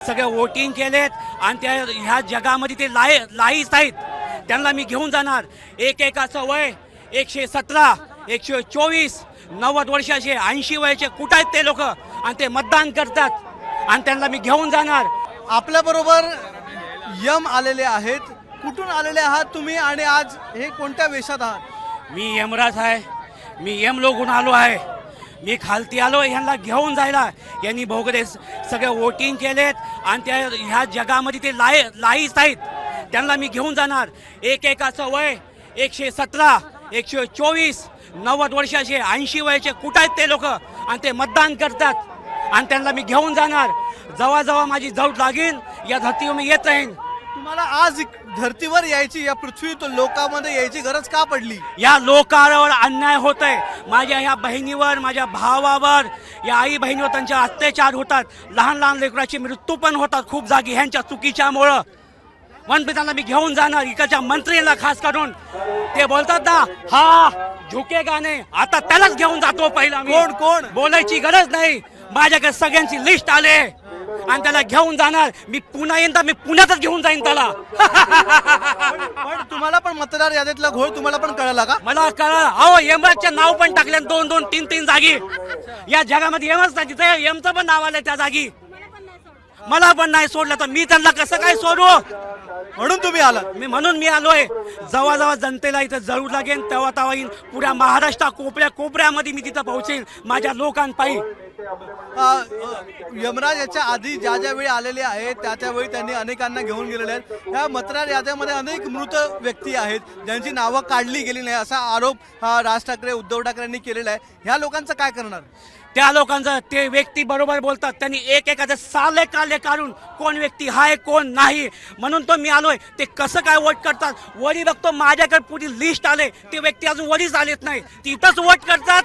सगळे वोटिंग केलेत आणि त्या ह्या जगामध्ये ते लाईस आहेत, त्यांना मी घेऊन जाणार. एकाचं वय 117, 124, 90 वर्षाचे, 80 वयाचे कुठं आहेत ते लोक, आणि ते मतदान करतात आणि त्यांना मी घेऊन जाणार. आपल्या बरोबर यम आलेले आहेत. कुठून आलेले आहात तुम्ही आणि आज हे कोणत्या वेशात आहात? मी यमराज आहे, मी यम लोगून आलो आहे. मी खालती आलो ह्यांना घेऊन जायला. यांनी भोगरे सगळे वोटिंग केलेत आणि त्या ह्या जगामध्ये ते लाईस आहेत, त्यांना मी घेऊन जाणार. एकाचं वय 117, 124, 90 वर्षाचे, 80 वयाचे कुठं आहेत ते लोक, आणि ते मतदान करतात आणि त्यांना मी घेऊन जाणार. जेव्हा जेव्हा माझी जवळ लागेल या धरतीवर मी येत राहीन. तुम्हाला आज धर्तीवर यायची, या पृथ्वी लोकांमध्ये यायची गरज का पडली? या लोकांवर अन्याय होत आहे. माझ्या ह्या बहिणीवर, माझ्या भावावर, या आई बहिणीवर त्यांचे अत्याचार होतात. लहान लहान लेकराचे मृत्यू पण होतात खूप जागी ह्यांच्या चुकीच्यामुळं. म्हणून त्यांना मी घेऊन जाणार. इकडच्या मंत्र्यांना खास करून ते बोलतात ना, हा झुकेगा नाही, आता त्यालाच घेऊन जातो पहिला. कोण कोण बोलायची गरज नाही, माझ्याकडे सगळ्यांची लिस्ट आले आणि त्याला घेऊन जाणार. मी पुन्हा येईन तर मी पुण्यातच घेऊन जाईन त्याला. पण तुम्हाला पण मतदार यादीतला घोळ तुम्हाला पण कळला का? मला कळलं. अहो यमराजचे नाव पण टाकले 2-2, 3-3 जागी. या जगामध्ये यमच नाही, तिथे यमचं पण नाव आलंय त्या जागी. मला पण नाही सोडलं तर मी त्यांना कसं काय सोडू? म्हणून तुम्ही आला. म्हणून मी आलोय. जेव्हा जेव्हा जनतेला इथं जरूर लागेल तेव्हा तेव्हा येईन. पुऱ्या महाराष्ट्र कोपऱ्यामध्ये मी तिथं पोहोचेन माझ्या लोकांपायी. यमराज याच्या आधी ज्या वेळी आलेले आहेत त्यावेळी त्यांनी अनेकांना घेऊन गेलेले आहेत. या मतदार याद्यामध्ये अनेक मृत व्यक्ती आहेत ज्यांची नावं काढली गेली नाही, असा आरोप राज ठाकरे, उद्धव ठाकरेंनी केलेला आहे. ह्या लोकांचं काय करणार? त्या लोकांचं, ते व्यक्ती बरोबर बोलतात, त्यांनी एकाचं साले काले काढून कोण व्यक्ती हाय कोण नाही म्हणून तो मी आलोय. ते कसं काय वोट करतात? वरी बघतो माझ्याकडे पुरी लिस्ट आले, ते व्यक्ती अजून वरीच आलेत नाही, तिथंच वोट करतात.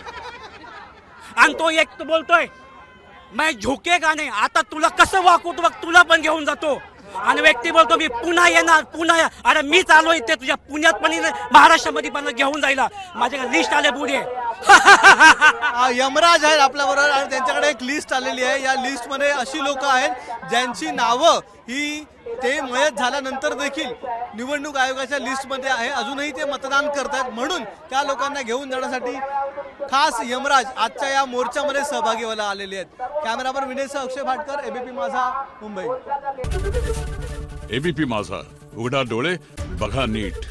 आणि तो एक बोलतोय मैं झुकेगा नाही, आता तुला कसं वाकू बघ, तुला पण घेऊन जातो. आणि व्यक्ती बोलतो मी पुन्हा येणार, पुन्हा. अरे मी चालू इथे तुझ्या पुण्यात पण महाराष्ट्रामध्ये पण घेऊन जायला. माझ्याकडे लिस्ट आले पुढे. यमराज आहेत आपल्या बरोबर आणि त्यांच्याकडे एक लिस्ट आलेली आहे. या लिस्ट मध्ये अशी लोक आहेत ज्यांची नावं ही ते मयत झाल्यानंतर देखील निवडणूक आयोगाच्या लिस्टमध्ये आहे, अजूनही ते मतदान करतात. म्हणून त्या लोकांना घेऊन जाण्यासाठी खास यमराज आजच्या या मोर्चामध्ये सहभागी व्हायला आलेले आहेत. कॅमेरामन विनयसह अक्षय भाटकर, एबीपी माझा, मुंबई. एबीपी माझा, उघडा डोळे बघा नीट.